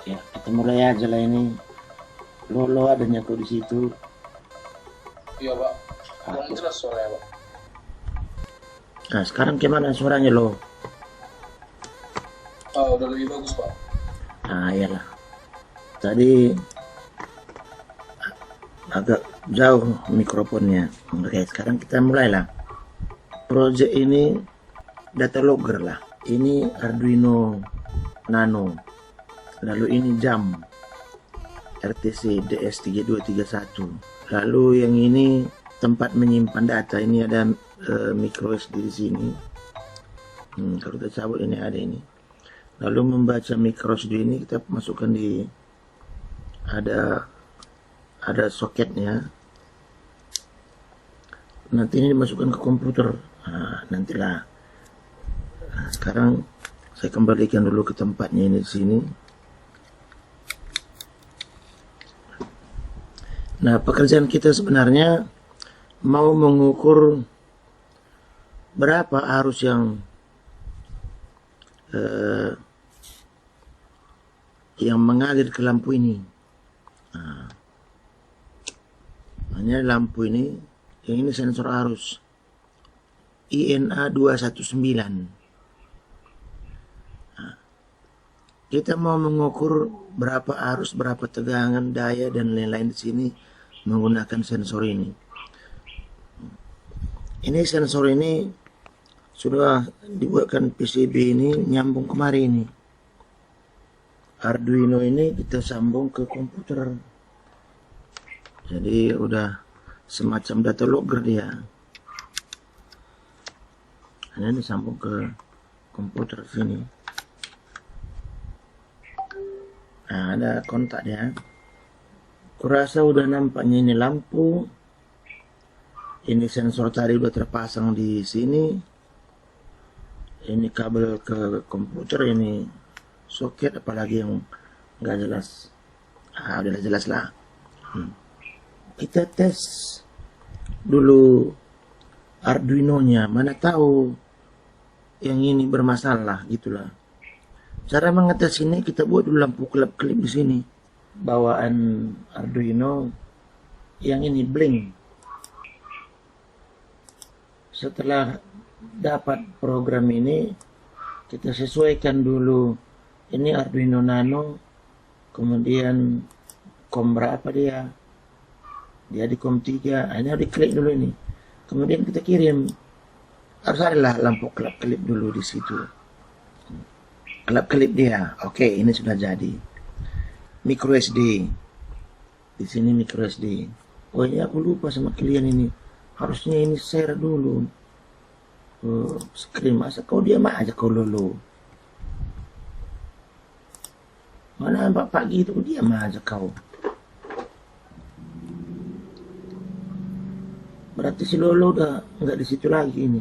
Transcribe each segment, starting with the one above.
Ya, kita mulai aja lah ini. Lo adanya kok di situ. Iya pak, kurang Aku. jelas suaranya pak. Nah, sekarang gimana suaranya lo? Udah lebih bagus pak. Nah, iyalah. Tadi agak jauh mikrofonnya. Oke, sekarang kita mulailah. Project ini data logger lah. Ini Arduino Nano. Lalu ini jam RTC DS3231. Lalu yang ini tempat menyimpan data. Ini ada micro SD di sini. Kalau kita cabut ini ada ini. Lalu membaca micro SD ini kita masukkan di ada soketnya. Nanti ini dimasukkan ke komputer. Nah, nantilah. Nah, sekarang saya kembalikan dulu ke tempatnya ini di sini. Nah, pekerjaan kita sebenarnya mau mengukur berapa arus yang mengalir ke lampu ini. Nah, hanya lampu ini, yang ini sensor arus INA 219. Nah, kita mau mengukur berapa arus, berapa tegangan, daya dan lain-lain di sini menggunakan sensor ini. Ini sensor ini sudah dibuatkan PCB ini nyambung kemari ini. Arduino ini kita sambung ke komputer. Jadi udah semacam data logger dia. Ini disambung ke komputer sini. Nah, ada kontak dia. Kurasa udah nampaknya ini lampu. Ini sensor tadi udah terpasang di sini. Ini kabel ke komputer, ini soket, apalagi yang nggak jelas. Udah jelas lah. Kita tes dulu Arduino-nya, mana tahu yang ini bermasalah gitulah. Cara mengetes ini kita buat dulu lampu kelap-kelip di sini. Bawaan Arduino yang ini blink. Setelah dapat program ini, kita sesuaikan dulu. Ini Arduino Nano, kemudian COM berapa dia? Dia di COM 3, ini harus diklik dulu ini. Kemudian kita kirim. Harus ada lampu kelap-kelip dulu di situ. Kelap-kelip dia. Oke, ini sudah jadi. Micro SD. Di sini micro SD. Oh, ini aku lupa sama kalian ini. Harusnya ini share dulu. Screen, masa kau diam aja kau lulu. Mana pagi itu diam aja kau. Berarti si Lolo udah nggak di situ lagi ini.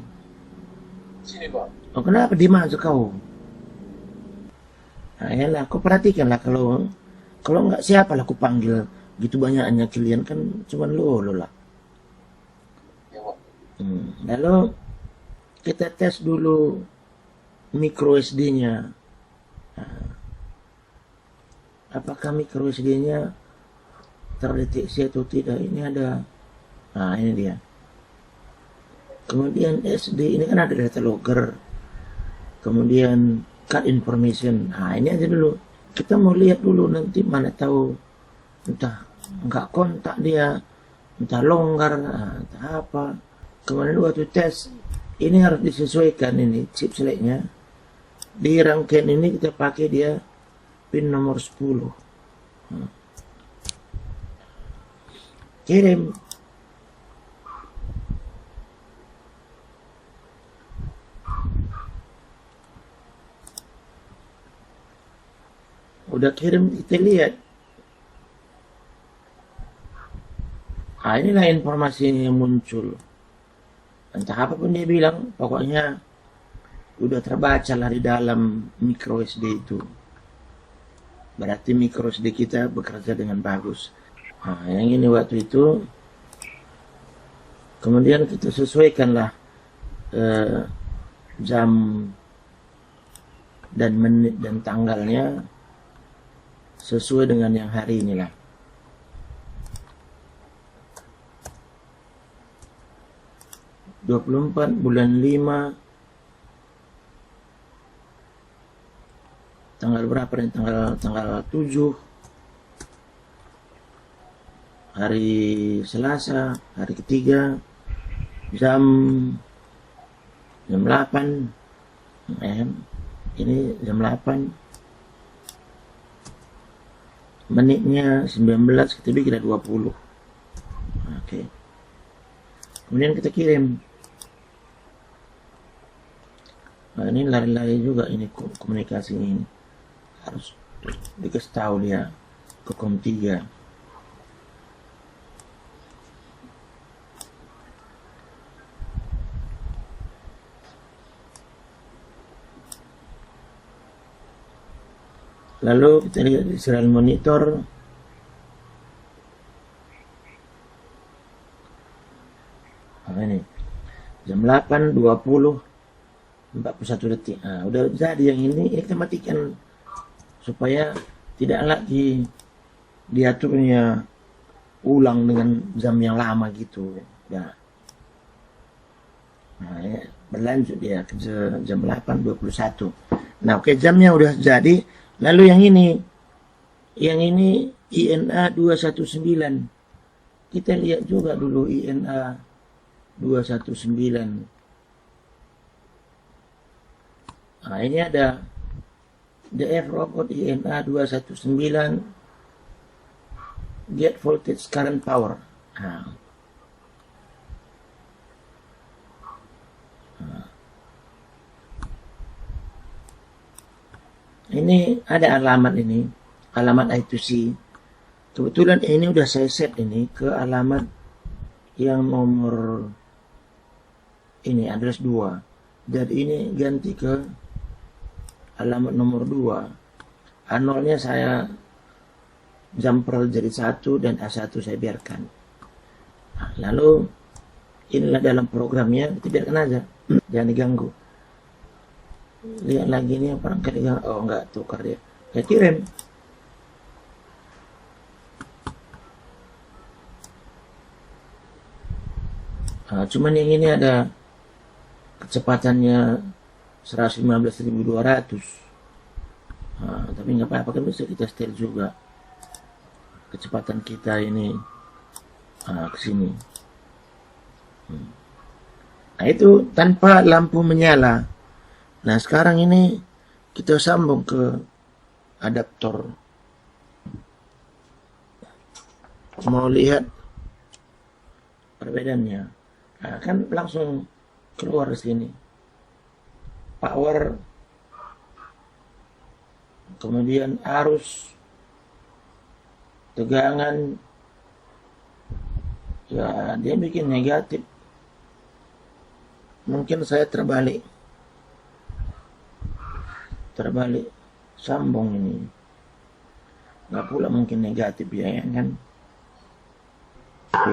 Sini pak. Oh, kenapa diam aja kau? Nah, yalah, kau perhatikanlah kalau nggak siapa lah aku panggil gitu banyaknya kalian kan cuma Lolo lah. Ya pak. Lalu kita tes dulu micro SD-nya. Nah, apakah micro SD-nya terdeteksi atau tidak? Ini ada. Nah, ini dia. Kemudian SD ini kan ada data logger. Kemudian card information. Nah, ini aja dulu. Kita mau lihat dulu, nanti mana tahu entah nggak kontak dia, entah longgar, entah apa. Kemudian waktu tes ini harus disesuaikan ini chip selectnya. Di rangkaian ini kita pakai dia pin nomor 10. Kirim. Udah kirim, kita lihat. Inilah informasi yang muncul. Entah apapun dia bilang, pokoknya udah terbaca lah di dalam micro SD itu. Berarti micro SD kita bekerja dengan bagus. Nah, yang ini waktu itu, kemudian kita sesuaikanlah jam dan menit dan tanggalnya sesuai dengan yang hari inilah. Bulan 5 tanggal berapa nih? Tanggal 7 hari Selasa, hari ketiga, jam 8 ini jam 8 menitnya 19, kita bikin 20. Oke. Kemudian kita kirim. Nah, ini lari-lari juga ini komunikasi ini. Harus dikasih tahu dia ke COM3. Lalu kita lihat di serial monitor. Nah, ini jam 8.20 41 detik. Nah, udah jadi yang ini kita matikan supaya tidak lagi diaturnya ulang dengan jam yang lama gitu. Ya. Nah, ya, berlanjut dia ke jam 8.21. Nah, oke, jamnya udah jadi. Lalu yang ini INA 219. Kita lihat juga dulu INA 219. Nah, ini ada DF robot INA 219 get voltage current power. Nah. Ini ada alamat ini, alamat I2C. Kebetulan ini udah saya set ini ke alamat yang nomor ini, address 2. Dan ini ganti ke alamat nomor 2. A0-nya saya jumper jadi 1 dan A1 saya biarkan. Nah, lalu inilah dalam programnya, kita biarkan aja, jangan diganggu. Lihat lagi nih, barangkali oh enggak, tukar dia. Saya kirim. Nah, cuman yang ini ada kecepatannya 115.200. Nah, tapi nggak apa-apa, kan bisa kita setel juga kecepatan kita ini ke sini. Nah, itu tanpa lampu menyala. Nah, sekarang ini kita sambung ke adaptor. Mau lihat perbedaannya. Nah, kan langsung keluar di sini. Power, kemudian arus, tegangan. Ya, dia bikin negatif. Mungkin saya terbalik sambung ini, nggak pula mungkin negatif ya kan.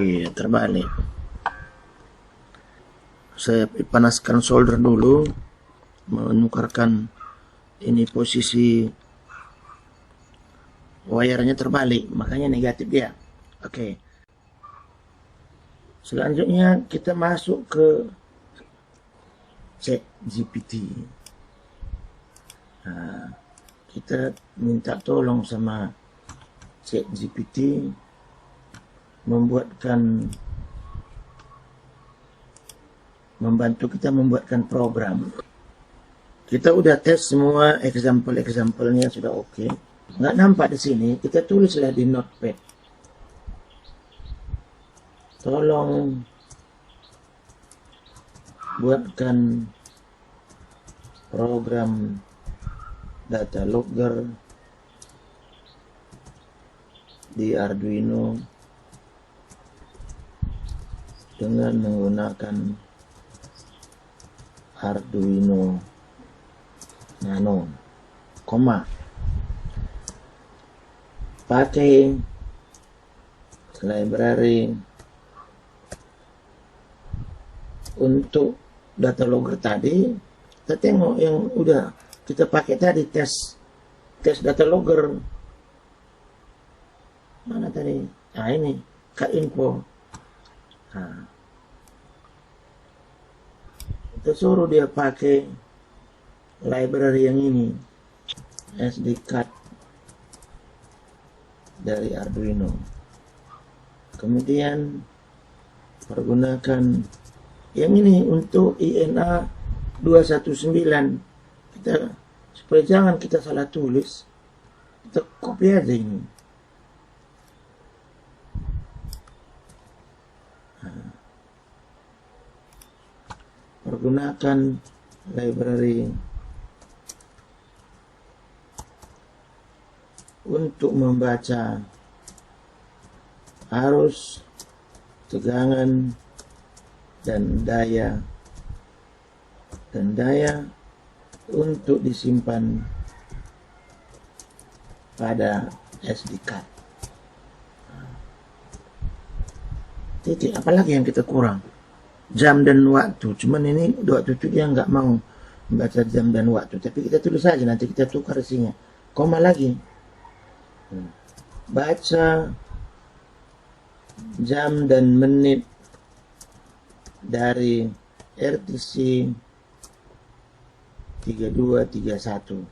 Iya, terbalik. Saya panaskan solder dulu, menukarkan ini posisi wire-nya terbalik, makanya negatif dia. Oke. Selanjutnya kita masuk ke ChatGPT. Nah, kita minta tolong sama ChatGPT membantu kita membuatkan program. Kita udah tes semua example-nya sudah oke. Nggak nampak di sini, kita tulislah di notepad. Tolong buatkan program data logger di Arduino dengan menggunakan Arduino Nano, pakai library untuk data logger tadi. Kita tengok yang udah kita pakai tadi, tes data logger. Mana tadi? Nah ini K-info. Nah, kita suruh dia pakai library yang ini, SD card dari Arduino. Kemudian pergunakan yang ini untuk INA 219. Kita supaya jangan kita salah tulis, kita copy aja ini. Pergunakan library untuk membaca arus, tegangan, dan daya untuk disimpan pada SD card. Titik, apalagi yang kita kurang? Jam dan waktu. Cuman ini waktu itu dia nggak mau membaca jam dan waktu, tapi kita tulis saja, nanti kita tukar isinya. Koma lagi. Baca jam dan menit dari RTC 3231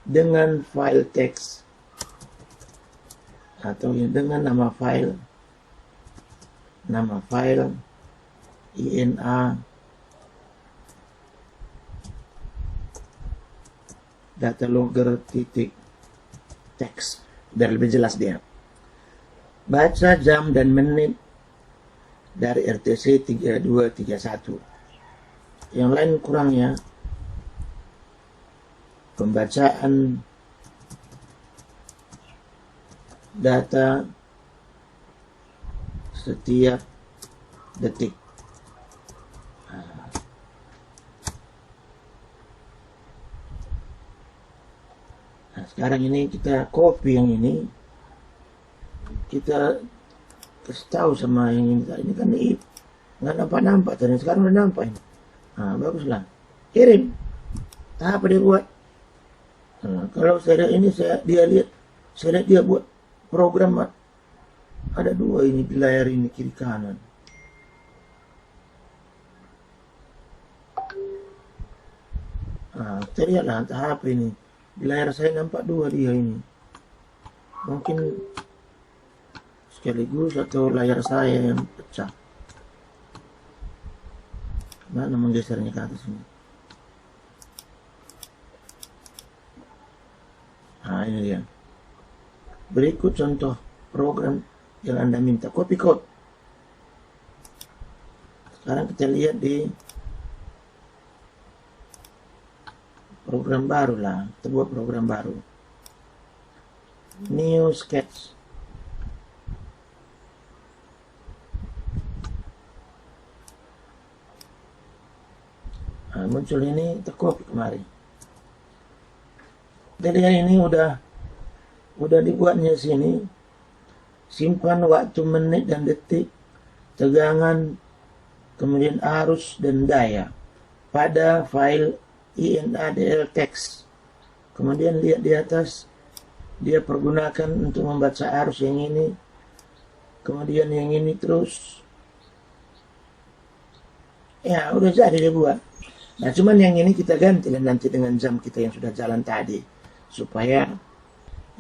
dengan file teks atau dengan nama file INA data logger titik teks, biar lebih jelas dia. Baca jam dan menit dari RTC 3231. Yang lain kurangnya pembacaan data setiap detik. Nah, sekarang ini kita copy yang ini, kita kasih tahu sama yang ini. Ini kan nggak nampak tadi, sekarang udah nampak ini. Nah, baguslah, kirim. Apa dia buat? Nah, kalau saya lihat ini, saya lihat dia buat program. Ada dua ini di layar ini, kiri kanan. Nah, kita lihatlah entah apa ini. Di layar saya nampak dua dia ini. Mungkin sekaligus atau layar saya yang pecah. Mana menggesernya ke atas ini? Nah, ini dia. Berikut contoh program yang Anda minta. Copy code. Sekarang kita lihat di program baru lah. Kita buat program baru. New sketch. Nah, muncul ini, kita copy kemari. Jadi ini udah dibuatnya sini. Simpan waktu, menit dan detik, tegangan, kemudian arus dan daya pada file INADL text. Kemudian lihat di atas, dia pergunakan untuk membaca arus yang ini, kemudian yang ini terus. Ya, udah jadi dia buat. Nah, cuman yang ini kita ganti nanti dengan jam kita yang sudah jalan tadi, supaya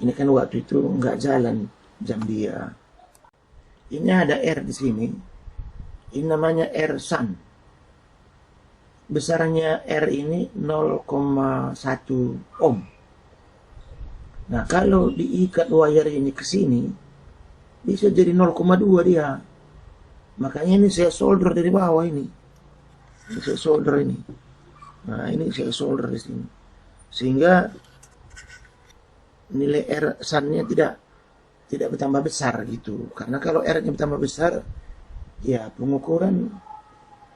ini kan waktu itu nggak jalan jam dia. Ini ada R di sini. Ini namanya R sun. Besarnya R ini 0,1 ohm. Nah, kalau diikat wire ini ke sini, bisa jadi 0,2 dia. Makanya ini saya solder dari bawah ini. Saya solder ini. Nah, ini saya solder di sini. Sehingga nilai R sun-nya tidak bertambah besar gitu. Karena kalau R-nya bertambah besar, ya pengukuran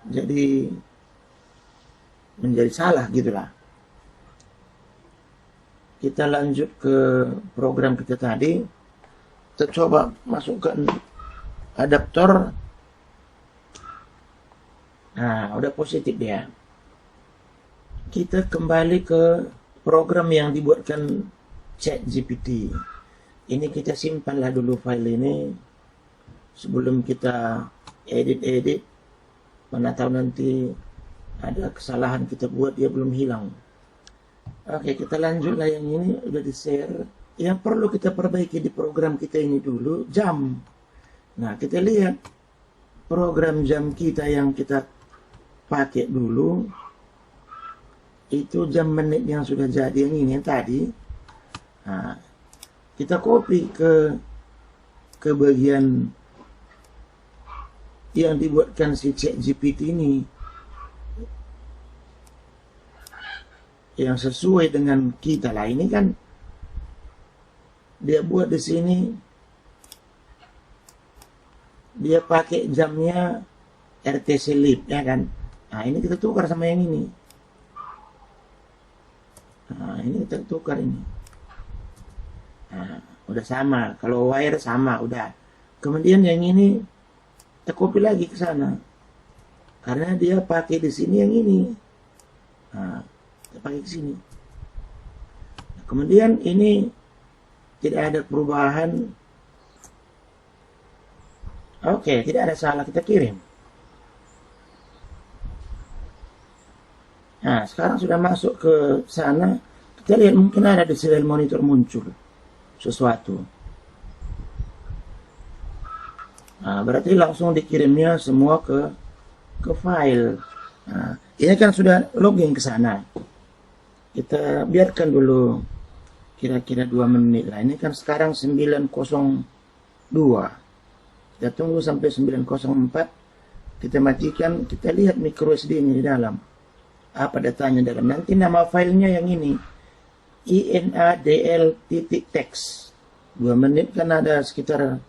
menjadi salah gitulah. Kita lanjut ke program kita tadi. Kita coba masukkan adaptor. Nah, udah positif dia. Kita kembali ke program yang dibuatkan ChatGPT. Ini kita simpanlah dulu file ini sebelum kita edit-edit. Mana tahu nanti ada kesalahan kita buat dia belum hilang. Oke, kita lanjutlah. Yang ini udah di-share. Yang perlu kita perbaiki di program kita ini dulu, jam. Nah, kita lihat program jam kita yang kita pakai dulu. Itu jam menit yang sudah jadi, yang ini yang tadi. Nah, kita copy ke bagian yang dibuatkan si ChatGPT ini, yang sesuai dengan kita lah. Ini kan dia buat di sini, dia pakai jamnya RTC Lip, ya kan. Nah, ini kita tukar sama yang ini. Nah, ini kita tukar ini. Nah, udah sama. Kalau wire sama, udah. Kemudian yang ini kita copy lagi ke sana, karena dia pakai di sini yang ini. Nah, kita pakai ke sini. Nah, kemudian ini tidak ada perubahan. Oke, tidak ada salah, kita kirim. Nah, sekarang sudah masuk ke sana. Kita lihat mungkin ada di serial monitor muncul sesuatu. Nah, berarti langsung dikirimnya semua ke file. Nah, ini kan sudah login ke sana. Kita biarkan dulu kira-kira 2 menit lah. Ini kan sekarang 9.02. Kita tunggu sampai 9.04. Kita matikan, kita lihat micro SD ini di dalam. Apa datanya dalam. Nanti nama filenya yang ini. INADL.text. 2 menit kan ada sekitar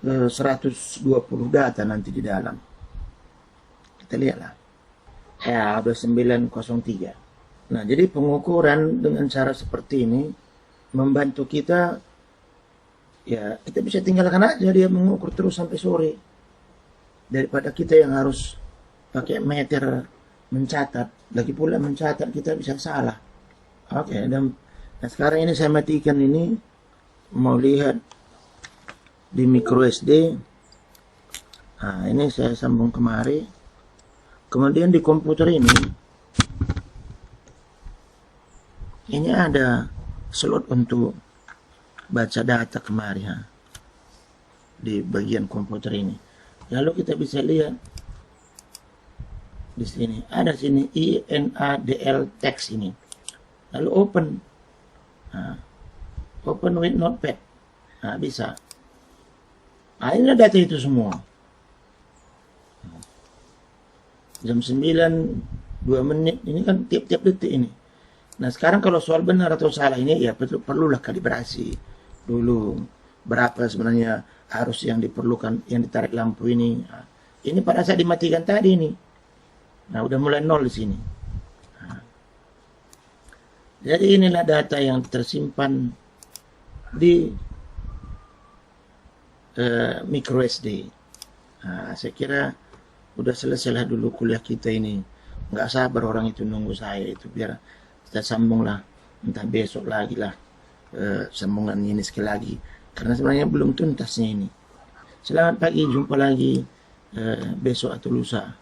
120 data nanti di dalam. Kita lihatlah. Ya, udah 9.03. Nah, jadi pengukuran dengan cara seperti ini membantu kita. Ya, kita bisa tinggalkan aja dia mengukur terus sampai sore. Daripada kita yang harus pakai meter mencatat. Lagi pula mencatat kita bisa salah. Oke, dan nah sekarang ini saya matikan ini. Mau lihat di micro SD. Nah, ini saya sambung kemari. Kemudian di komputer ini ada slot untuk baca data kemari, ha, di bagian komputer ini. Lalu kita bisa lihat di sini ada sini INADL text ini. Lalu open, nah, open with notepad. Nah, bisa. Nah, ini data itu semua. Jam 9, 2 menit. Ini kan tiap-tiap detik ini. Nah, sekarang kalau soal benar atau salah ini, ya perlulah kalibrasi dulu. Berapa sebenarnya arus yang diperlukan, yang ditarik lampu ini. Nah, ini pada saat dimatikan tadi ini. Nah, udah mulai 0 di sini. Nah, jadi inilah data yang tersimpan di micro SD. Nah, saya kira udah selesailah dulu kuliah kita ini. Nggak sabar orang itu nunggu saya itu, biar kita sambung lah, entah besok lagi lah sambungan ini sekali lagi, karena sebenarnya belum tuntasnya ini. Selamat pagi, jumpa lagi besok atau lusa.